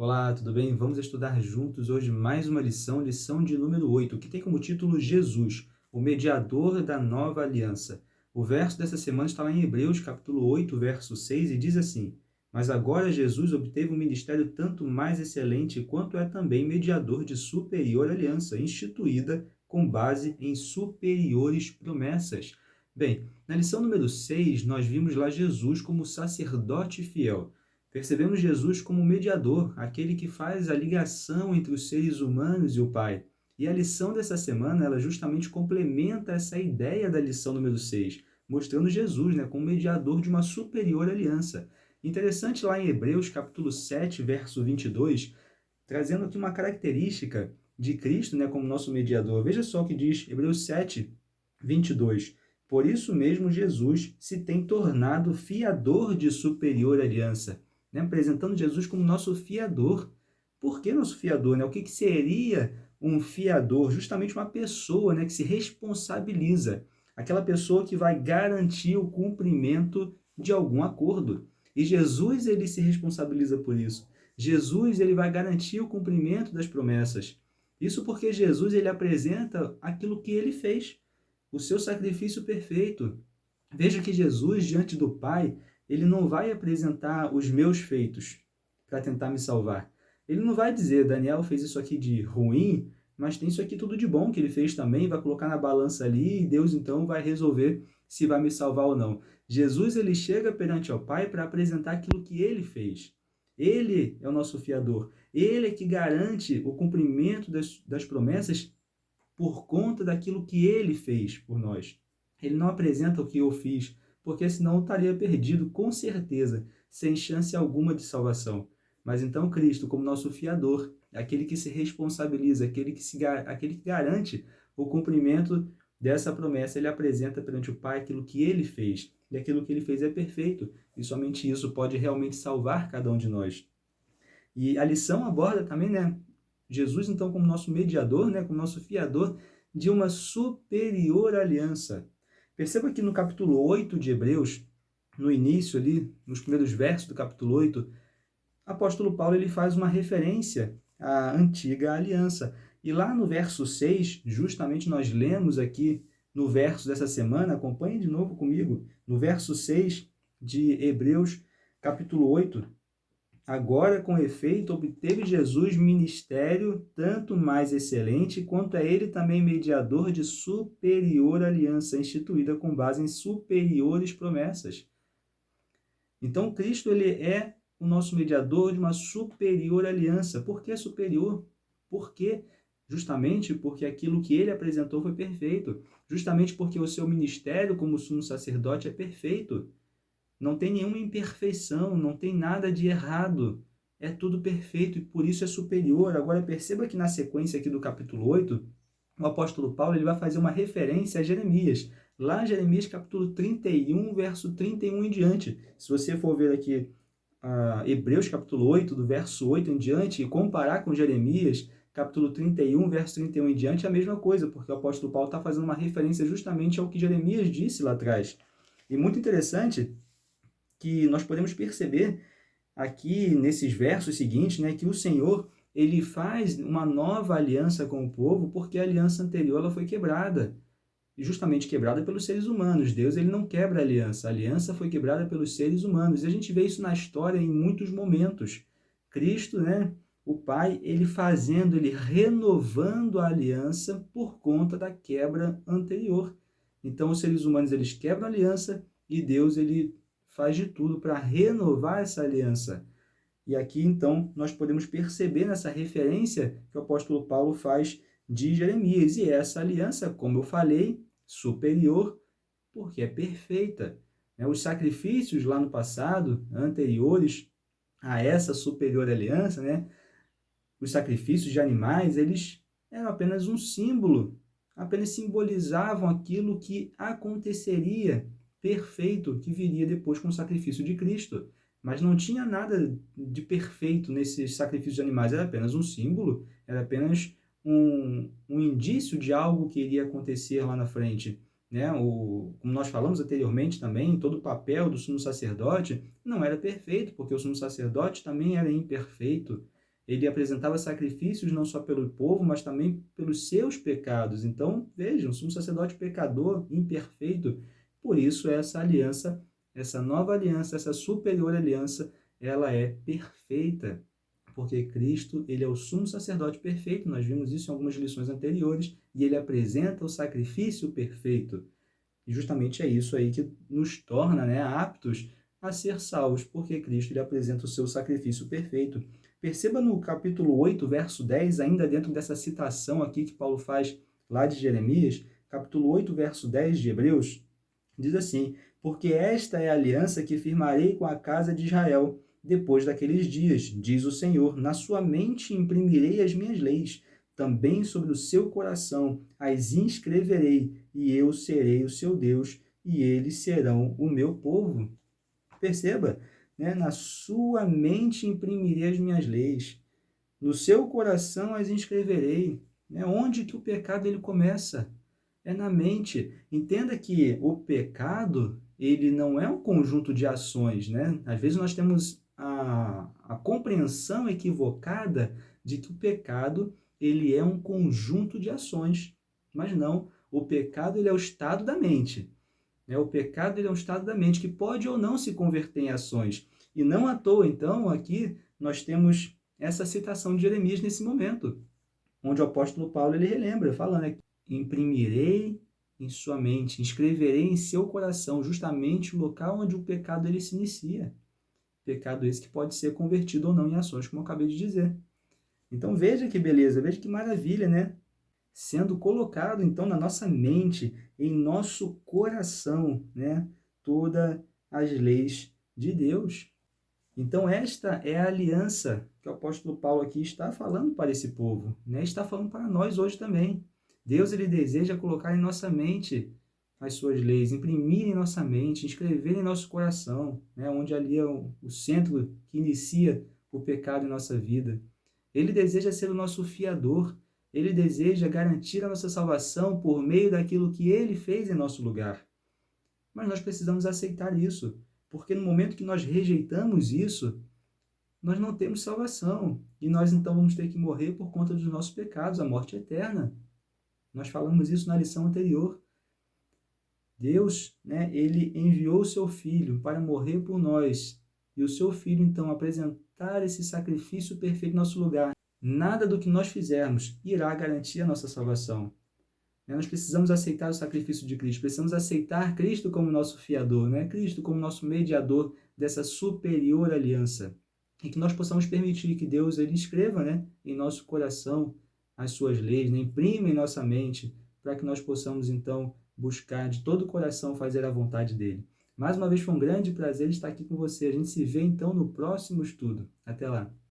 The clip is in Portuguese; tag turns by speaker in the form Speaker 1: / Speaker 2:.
Speaker 1: Olá, tudo bem? Vamos estudar juntos hoje mais uma lição, lição de número 8, que tem como título Jesus, o mediador da nova aliança. O verso dessa semana está lá em Hebreus, capítulo 8, verso 6, e diz assim: Mas agora Jesus obteve um ministério tanto mais excelente quanto é também mediador de superior aliança, instituída com base em superiores promessas. Bem, na lição número 6, nós vimos lá Jesus como sacerdote fiel. Percebemos Jesus como mediador, aquele que faz a ligação entre os seres humanos e o Pai. E a lição dessa semana, ela justamente complementa essa ideia da lição número 6, mostrando Jesus, como mediador de uma superior aliança. Interessante lá em Hebreus, capítulo 7, verso 22, trazendo aqui uma característica de Cristo, como nosso mediador. Veja só o que diz Hebreus 7, 22. Por isso mesmo Jesus se tem tornado fiador de superior aliança, apresentando Jesus como nosso fiador. Por que nosso fiador? O que seria um fiador? Justamente uma pessoa que se responsabiliza, aquela pessoa que vai garantir o cumprimento de algum acordo. E Jesus, ele se responsabiliza por isso. Jesus, ele vai garantir o cumprimento das promessas. Isso porque Jesus, ele apresenta aquilo que ele fez, o seu sacrifício perfeito. Veja que Jesus, diante do Pai, ele não vai apresentar os meus feitos para tentar me salvar. Ele não vai dizer, Daniel fez isso aqui de ruim, mas tem isso aqui tudo de bom que ele fez também, vai colocar na balança ali e Deus então vai resolver se vai me salvar ou não. Jesus, ele chega perante ao Pai para apresentar aquilo que ele fez. Ele é o nosso fiador. Ele é que garante o cumprimento das promessas por conta daquilo que ele fez por nós. Ele não apresenta o que eu fiz, porque senão eu estaria perdido, com certeza, sem chance alguma de salvação. Mas então Cristo, como nosso fiador, aquele que se responsabiliza, aquele que garante o cumprimento dessa promessa, ele apresenta perante o Pai aquilo que ele fez. E aquilo que ele fez é perfeito, e somente isso pode realmente salvar cada um de nós. E a lição aborda também, Jesus, então, como nosso mediador, como nosso fiador de uma superior aliança. Perceba que no capítulo 8 de Hebreus, no início ali, nos primeiros versos do capítulo 8, o apóstolo Paulo ele faz uma referência à antiga aliança. E lá no verso 6, justamente nós lemos aqui no verso dessa semana, acompanhe de novo comigo, no verso 6 de Hebreus, capítulo 8, agora, com efeito, obteve Jesus ministério tanto mais excelente, quanto é ele também mediador de superior aliança, instituída com base em superiores promessas. Então, Cristo ele é o nosso mediador de uma superior aliança. Por que superior? Por quê? Justamente porque aquilo que ele apresentou foi perfeito. Justamente porque o seu ministério como sumo sacerdote é perfeito. Não tem nenhuma imperfeição, não tem nada de errado. É tudo perfeito e por isso é superior. Agora perceba que na sequência aqui do capítulo 8, o apóstolo Paulo ele vai fazer uma referência a Jeremias. Lá em Jeremias capítulo 31, verso 31 em diante. Se você for ver aqui Hebreus capítulo 8, do verso 8 em diante, e comparar com Jeremias capítulo 31, verso 31 em diante, é a mesma coisa, porque o apóstolo Paulo está fazendo uma referência justamente ao que Jeremias disse lá atrás. E muito interessante que nós podemos perceber aqui nesses versos seguintes, que o Senhor ele faz uma nova aliança com o povo, porque a aliança anterior ela foi quebrada, e justamente quebrada pelos seres humanos. Deus ele não quebra a aliança foi quebrada pelos seres humanos, e a gente vê isso na história em muitos momentos. Cristo, o Pai, ele renovando a aliança por conta da quebra anterior. Então os seres humanos eles quebram a aliança e Deus ele faz de tudo para renovar essa aliança. E aqui, então, nós podemos perceber nessa referência que o apóstolo Paulo faz de Jeremias. E essa aliança, como eu falei, superior, porque é perfeita. Os sacrifícios lá no passado, anteriores a essa superior aliança, os sacrifícios de animais, eles eram apenas um símbolo, apenas simbolizavam aquilo que aconteceria perfeito, que viria depois com o sacrifício de Cristo. Mas não tinha nada de perfeito nesses sacrifícios de animais, era apenas um símbolo, era apenas um indício de algo que iria acontecer lá na frente. Como nós falamos anteriormente também, todo o papel do sumo sacerdote não era perfeito, porque o sumo sacerdote também era imperfeito. ele apresentava sacrifícios não só pelo povo, mas também pelos seus pecados. Então, vejam, sumo sacerdote pecador, imperfeito. Por isso, essa aliança, essa nova aliança, essa superior aliança, ela é perfeita. Porque Cristo, ele é o sumo sacerdote perfeito. Nós vimos isso em algumas lições anteriores. E ele apresenta o sacrifício perfeito. E justamente é isso aí que nos torna, né, aptos a ser salvos, porque Cristo ele apresenta o seu sacrifício perfeito. Perceba no capítulo 8, verso 10, ainda dentro dessa citação aqui que Paulo faz lá de Jeremias, capítulo 8, verso 10 de Hebreus, diz assim: porque esta é a aliança que firmarei com a casa de Israel depois daqueles dias, diz o Senhor, na sua mente imprimirei as minhas leis, também sobre o seu coração as inscreverei, e eu serei o seu Deus, e eles serão o meu povo. Perceba, né? Na sua mente imprimirei as minhas leis, no seu coração as inscreverei. Né? Onde que o pecado ele começa? É na mente. Entenda que o pecado, ele não é um conjunto de ações, né? Às vezes nós temos a compreensão equivocada de que o pecado, ele é um conjunto de ações. Mas não, o pecado, ele é o estado da mente. Né? O pecado, ele é um estado da mente que pode ou não se converter em ações. E não à toa, então, aqui nós temos essa citação de Jeremias nesse momento, onde o apóstolo Paulo ele relembra, falando, né? Imprimirei em sua mente, escreverei em seu coração, justamente o local onde o pecado ele se inicia. Pecado esse que pode ser convertido ou não em ações, como eu acabei de dizer. Então veja que beleza, veja que maravilha, né? Sendo colocado então na nossa mente, em nosso coração, né? Todas as leis de Deus. Então, esta é a aliança que o apóstolo Paulo aqui está falando para esse povo, né? Está falando para nós hoje também. Deus ele deseja colocar em nossa mente as suas leis, imprimir em nossa mente, escrever em nosso coração, né? Onde ali é o centro que inicia o pecado em nossa vida. Ele deseja ser o nosso fiador, ele deseja garantir a nossa salvação por meio daquilo que ele fez em nosso lugar. Mas nós precisamos aceitar isso, porque no momento que nós rejeitamos isso, nós não temos salvação. E nós então vamos ter que morrer por conta dos nossos pecados, a morte eterna. Nós falamos isso na lição anterior. Deus, né, ele enviou o seu Filho para morrer por nós. E o seu Filho, então, apresentar esse sacrifício perfeito em nosso lugar. Nada do que nós fizermos irá garantir a nossa salvação. Nós precisamos aceitar o sacrifício de Cristo, precisamos aceitar Cristo como nosso fiador, né? Cristo como nosso mediador dessa superior aliança. E que nós possamos permitir que Deus ele escreva, né, em nosso coração as suas leis, né? Imprima em nossa mente, para que nós possamos então buscar de todo o coração fazer a vontade dele. Mais uma vez foi um grande prazer estar aqui com você. A gente se vê então no próximo estudo. Até lá!